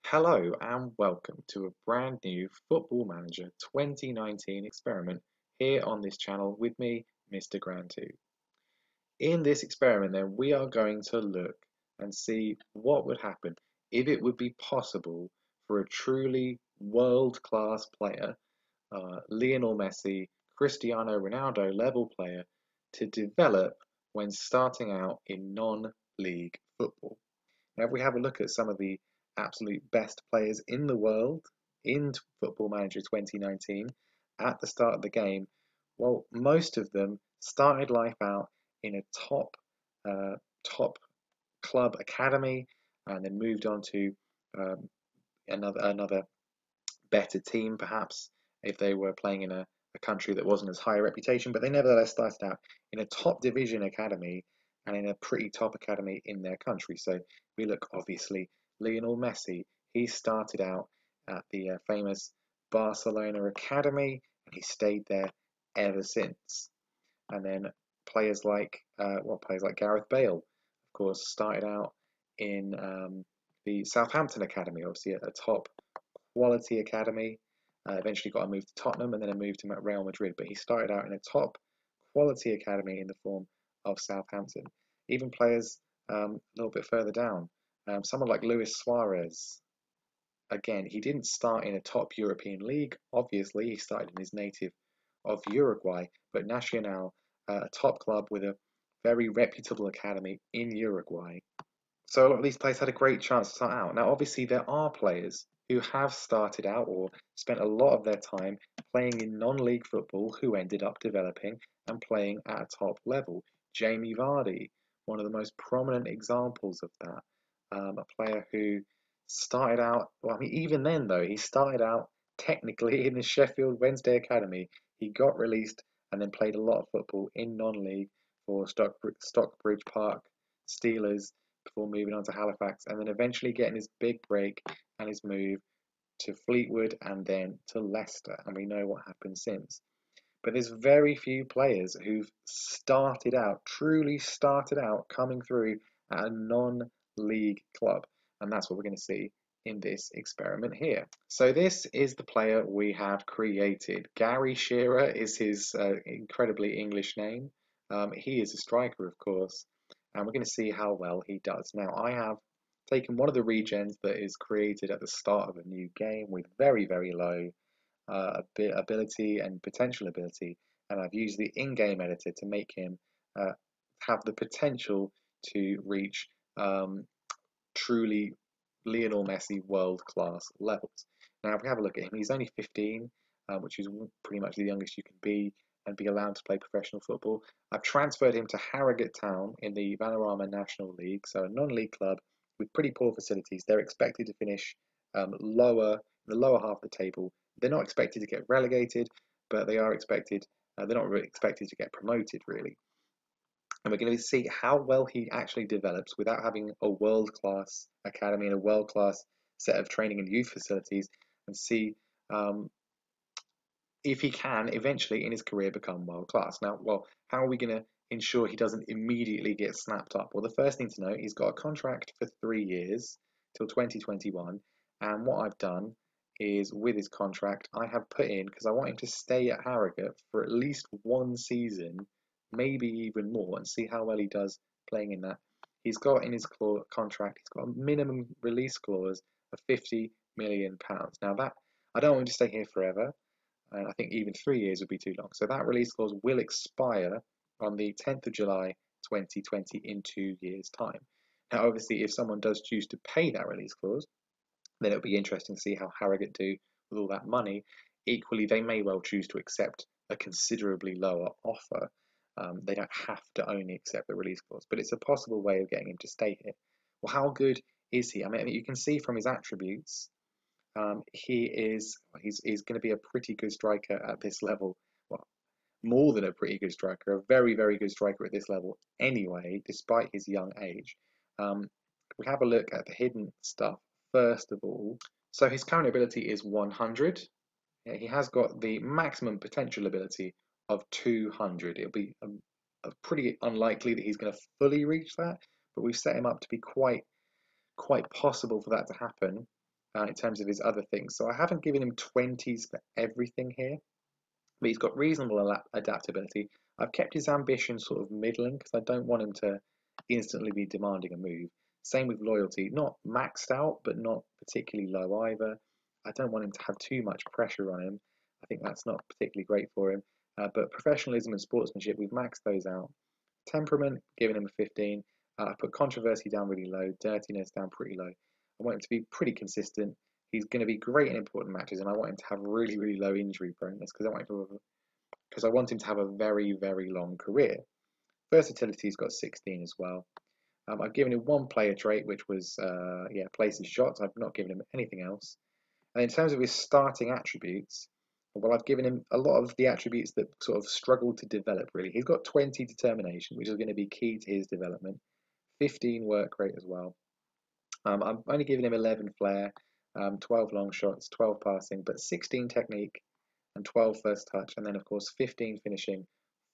Hello and welcome to a brand new Football Manager 2019 experiment here on this channel with me, Mr. Grand2. In this experiment then, we are going to look and see what would happen if it would be possible for a truly world-class player, Lionel Messi, Cristiano Ronaldo level player, to develop when starting out in non-league football. Now, if we have a look at some of the absolute best players in the world in Football Manager 2019 at the start of the game, well, most of them started life out in a top club academy and then moved on to um, another better team, perhaps if they were playing in a country that wasn't as high a reputation, but they nevertheless started out in a top division academy and in a pretty top academy in their country. So we look, obviously, Lionel Messi. He started out at the famous Barcelona academy, and he stayed there ever since. And then players like Gareth Bale, of course, started out in the Southampton academy, obviously at a top quality academy. Eventually got a move to Tottenham and then a move to Real Madrid. But he started out in a top quality academy in the form of Southampton. Even players a little bit further down, someone like Luis Suarez. Again, he didn't start in a top European league. Obviously, he started in his native of Uruguay, but Nacional, a top club with a very reputable academy in Uruguay. So a lot of these players had a great chance to start out. Now, obviously, there are players who have started out or spent a lot of their time playing in non-league football who ended up developing and playing at a top level. Jamie Vardy, one of the most prominent examples of that. A player who started out, well, I mean, even then, though, he started out technically in the Sheffield Wednesday Academy. He got released and then played a lot of football in non-league for Stockbridge Park Steelers before moving on to Halifax and then eventually getting his big break and his move to Fleetwood and then to Leicester. And we know what happened since. But there's very few players who've started out, truly started out, coming through at a non-league club. And that's what we're going to see in this experiment here. So this is the player we have created. Gary Shearer is his incredibly English name. He is a striker, of course, and we're going to see how well he does. Now, I have taken one of the regens that is created at the start of a new game with very, very low ability and potential ability, and I've used the in-game editor to make him have the potential to reach truly Lionel Messi world-class levels. Now, if we have a look at him, he's only 15, which is pretty much the youngest you can be and be allowed to play professional football. I've transferred him to Harrogate Town in the Vanarama National League, so a non-league club with pretty poor facilities. They're expected to finish lower, in the lower half of the table. They're not expected to get relegated, but they are expected. They're not really expected to get promoted, really. And we're going to see how well he actually develops without having a world-class academy and a world-class set of training and youth facilities, and see if he can eventually in his career become world class. Now, well, how are we going to ensure he doesn't immediately get snapped up? Well, the first thing to know, he's got a contract for 3 years till 2021, and what I've done is with his contract, I have put in, because I want him to stay at Harrogate for at least 1 season, maybe even more, and see how well he does playing in that. He's got in his contract, he's got a minimum release clause of £50 million. Now that, I don't want him to stay here forever. And I think even 3 years would be too long. So that release clause will expire on the 10th of July 2020 in 2 years' time. Now, obviously, if someone does choose to pay that release clause, then it'll be interesting to see how Harrogate do with all that money. Equally, they may well choose to accept a considerably lower offer. They don't have to only accept the release clause, but it's a possible way of getting him to stay here. Well, how good is he? I mean, you can see from his attributes, he's going to be a pretty good striker at this level. Well, more than a pretty good striker, a very, very good striker at this level anyway, despite his young age. We have a look at the hidden stuff first of all. So his current ability is 100. He has got the maximum potential ability of 200. It'll be pretty unlikely that he's going to fully reach that, but we've set him up to be quite possible for that to happen. in terms of his other things. So I haven't given him 20s for everything here, but he's got reasonable adaptability. I've kept his ambition sort of middling because I don't want him to instantly be demanding a move. Same with loyalty, not maxed out, but not particularly low either. I don't want him to have too much pressure on him. I think that's not particularly great for him. But professionalism and sportsmanship, we've maxed those out. Temperament, giving him a 15. I put controversy down really low, dirtiness down pretty low. I want him to be pretty consistent. He's going to be great in important matches, and I want him to have really, really low injury proneness because I want him to have a very, very long career. Versatility's got 16 as well. I've given him one player trait, which was places shots. I've not given him anything else. And in terms of his starting attributes, well, I've given him a lot of the attributes that sort of struggled to develop, really. He's got 20 determination, which is going to be key to his development. 15 work rate as well. I'm only giving him 11 flair, 12 long shots, 12 passing, but 16 technique and 12 first touch. And then, of course, 15 finishing,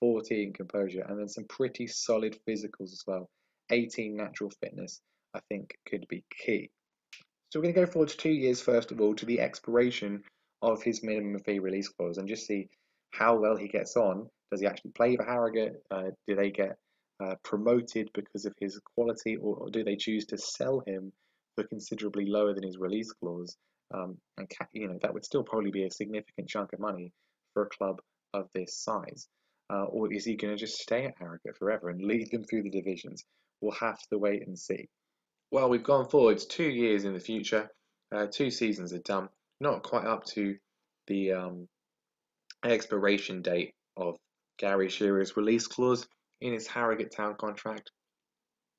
14 composure, and then some pretty solid physicals as well. 18 natural fitness, I think, could be key. So we're going to go forward to 2 years, first of all, to the expiration of his minimum fee release clause and just see how well he gets on. Does he actually play for Harrogate? Do they get promoted because of his quality, or do they choose to sell him for considerably lower than his release clause? That would still probably be a significant chunk of money for a club of this size. Or is he going to just stay at Harrogate forever and lead them through the divisions? We'll have to wait and see. Well, we've gone forwards 2 years in the future. 2 seasons are done. Not quite up to the expiration date of Gary Shearer's release clause in his Harrogate Town contract.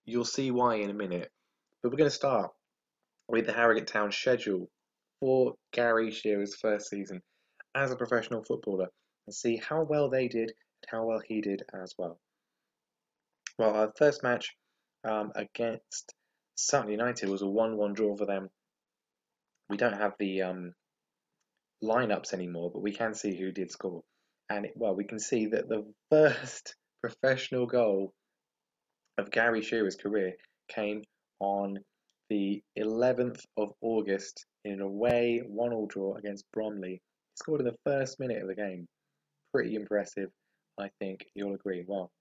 You'll see why in a minute. But we're going to start with the Harrogate Town schedule for Gary Shearer's first season as a professional footballer and see how well they did and how well he did as well. Well, our first match against Sutton United was a 1-1 draw for them. We don't have the lineups anymore, but we can see who did score. And we can see that the first professional goal of Gary Shearer's career came on the 11th of August in an away 1-1 draw against Burnley. He scored in the first minute of the game. Pretty impressive, I think you'll agree. Well,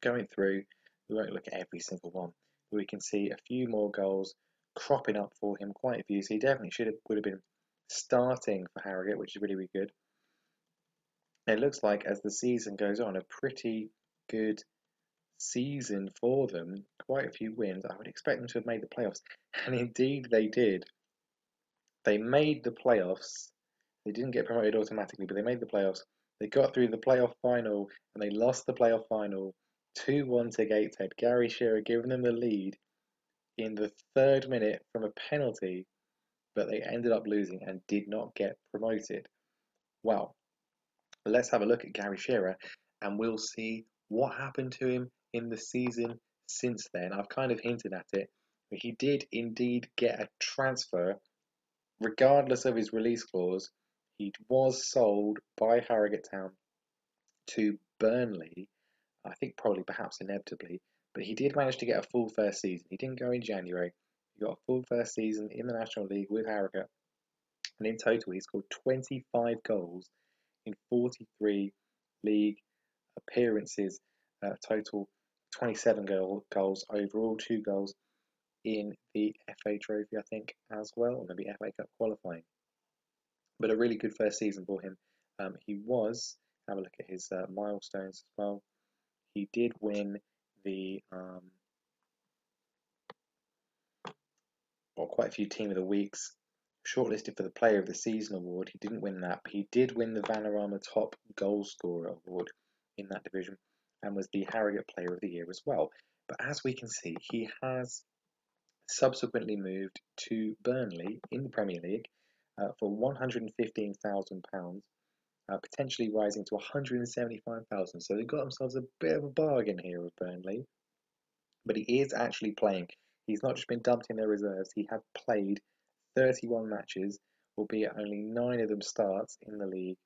going through, we won't look at every single one, but we can see a few more goals cropping up for him, quite a few. So he definitely would have been starting for Harrogate, which is really, really good. And it looks like as the season goes on, a pretty good season for them. Quite a few wins. I would expect them to have made the playoffs, and indeed they did. They made the playoffs. They didn't get promoted automatically, but they made the playoffs. They got through the playoff final, and they lost the playoff final 2-1 to Gateshead. Gary Shearer giving them the lead in the 3rd minute from a penalty, but they ended up losing and did not get promoted. Well, let's have a look at Gary Shearer, and we'll see what happened to him in the season since then. I've kind of hinted at it, but he did indeed get a transfer, regardless of his release clause. He was sold by Harrogate Town to Burnley, I think probably perhaps inevitably, but he did manage to get a full first season. He didn't go in January. He got a full first season in the National League with Harrogate, and in total he scored 25 goals in 43 league appearances, total 27 goals overall, 2 goals in the FA Trophy, I think, as well, or maybe FA Cup qualifying. But a really good first season for him. He was, have a look at his milestones as well. He did win the, quite a few Team of the Weeks. Shortlisted for the Player of the Season award. He didn't win that, but he did win the Vanarama Top Goal Scorer award in that division and was the Harrogate Player of the Year as well. But as we can see, he has subsequently moved to Burnley in the Premier League for £115,000, potentially rising to £175,000. So they've got themselves a bit of a bargain here with Burnley. But he is actually playing. He's not just been dumped in their reserves. He had played 31 matches, albeit only 9 of them starts in the league,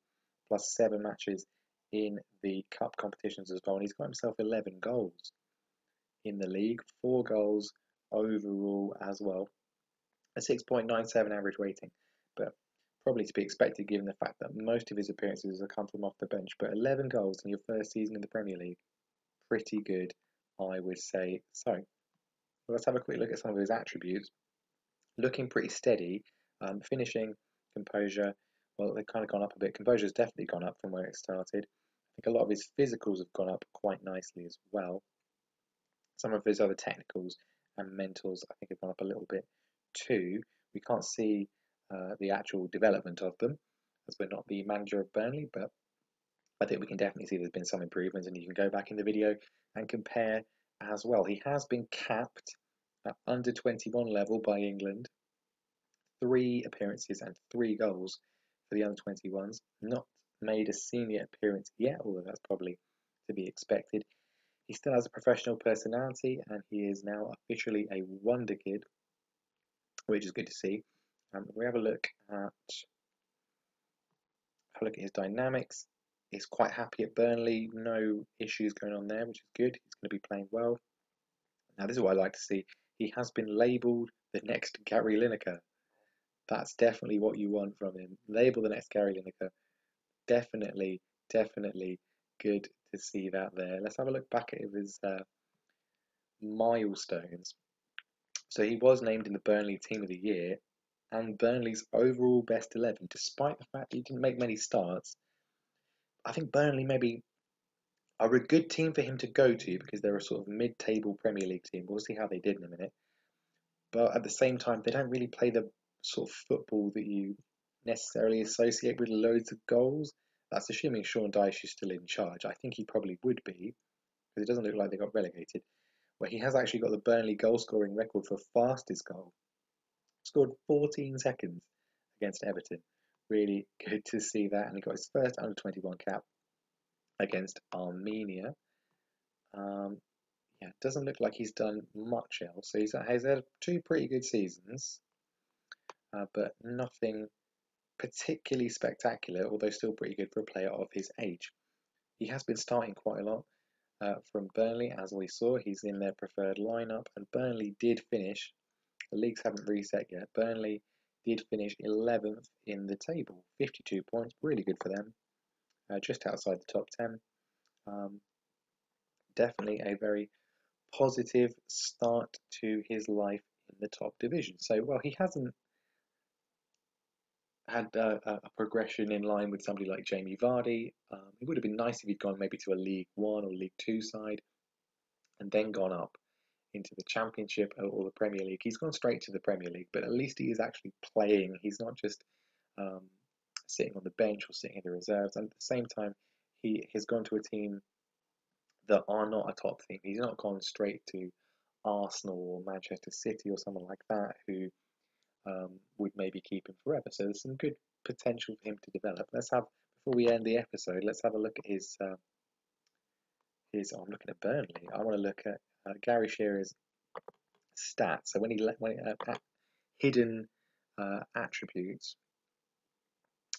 plus 7 matches in the cup competitions as well. And he's got himself 11 goals in the league, 4 goals overall as well. a 6.97 average rating, but probably to be expected given the fact that most of his appearances have come from off the bench. But 11 goals in your first season in the Premier League, pretty good, I would say. So let's have a quick look at some of his attributes. Looking pretty steady, finishing, composure. Well, they've kind of gone up a bit. Composure's definitely gone up from where it started. I think a lot of his physicals have gone up quite nicely as well. Some of his other technicals and mentals, I think, have gone up a little bit too. We can't see the actual development of them as we're not the manager of Burnley, but I think we can definitely see there's been some improvements, and you can go back in the video and compare as well. He has been capped at under 21 level by England, 3 appearances and 3 goals for the under 21s. Not made a senior appearance yet, although that's probably to be expected. He still has a professional personality, and he is now officially a wonder kid, which is good to see. We have a look at his dynamics. He's quite happy at Burnley, no issues going on there, which is good. He's going to be playing well. Now, this is what I like to see. He has been labelled the next Gary Lineker. That's definitely what you want from him. Label the next Gary Lineker. Definitely good to see that there. Let's have a look back at his milestones. So he was named in the Burnley Team of the Year and Burnley's overall best 11, despite the fact he didn't make many starts. I think Burnley maybe are a good team for him to go to because they're a sort of mid-table Premier League team. We'll see how they did in a minute. But at the same time, they don't really play the sort of football that you necessarily associate with loads of goals. That's assuming Sean Dyche is still in charge. I think he probably would be, because it doesn't look like they got relegated. Where he has actually got the Burnley goal scoring record for fastest goal. Scored 14 seconds against Everton. Really good to see that. And he got his first under 21 cap against Armenia. Yeah, doesn't look like he's done much else. So he's had 2 pretty good seasons, but nothing particularly spectacular, although still pretty good for a player of his age. He has been starting quite a lot from Burnley, as we saw. He's in their preferred lineup, and Burnley did finish. The leagues haven't reset yet. Burnley did finish 11th in the table, 52 points, really good for them, just outside the top 10. Definitely a very positive start to his life in the top division. So, well, he hasn't had a progression in line with somebody like Jamie Vardy. It would have been nice if he'd gone maybe to a League One or League Two side and then gone up into the Championship or the Premier League. He's gone straight to the Premier League, but at least he is actually playing. He's not just sitting on the bench or sitting in the reserves. And at the same time, he has gone to a team that are not a top team. He's not gone straight to Arsenal or Manchester City or someone like that who would maybe keep him forever. So there's some good potential for him to develop. Before we end the episode, let's have a look at his. Oh, I'm looking at Burnley. I want to look at Gary Shearer's stats. So when hidden attributes.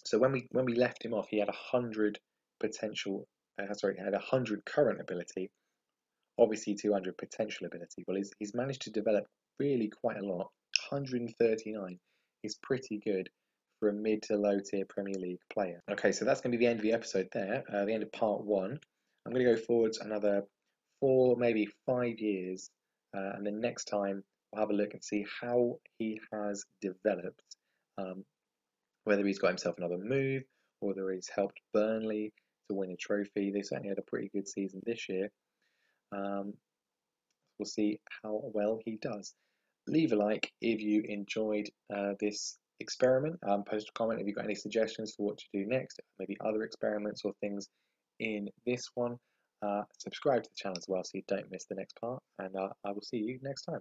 So when we left him off, he had 100 potential. He had 100 current ability. Obviously 200 potential ability. Well, he's managed to develop really quite a lot. 139 is pretty good for a mid to low tier Premier League player. Okay, so that's going to be the end of the episode there, the end of part 1. I'm going to go forwards another 4, maybe 5 years, and then next time we'll have a look and see how he has developed, whether he's got himself another move, or whether he's helped Burnley to win a trophy. They certainly had a pretty good season this year. We'll see how well he does. Leave a like if you enjoyed this experiment. Post a comment if you've got any suggestions for what to do next, maybe other experiments or things in this one. Subscribe to the channel as well so you don't miss the next part, and I will see you next time.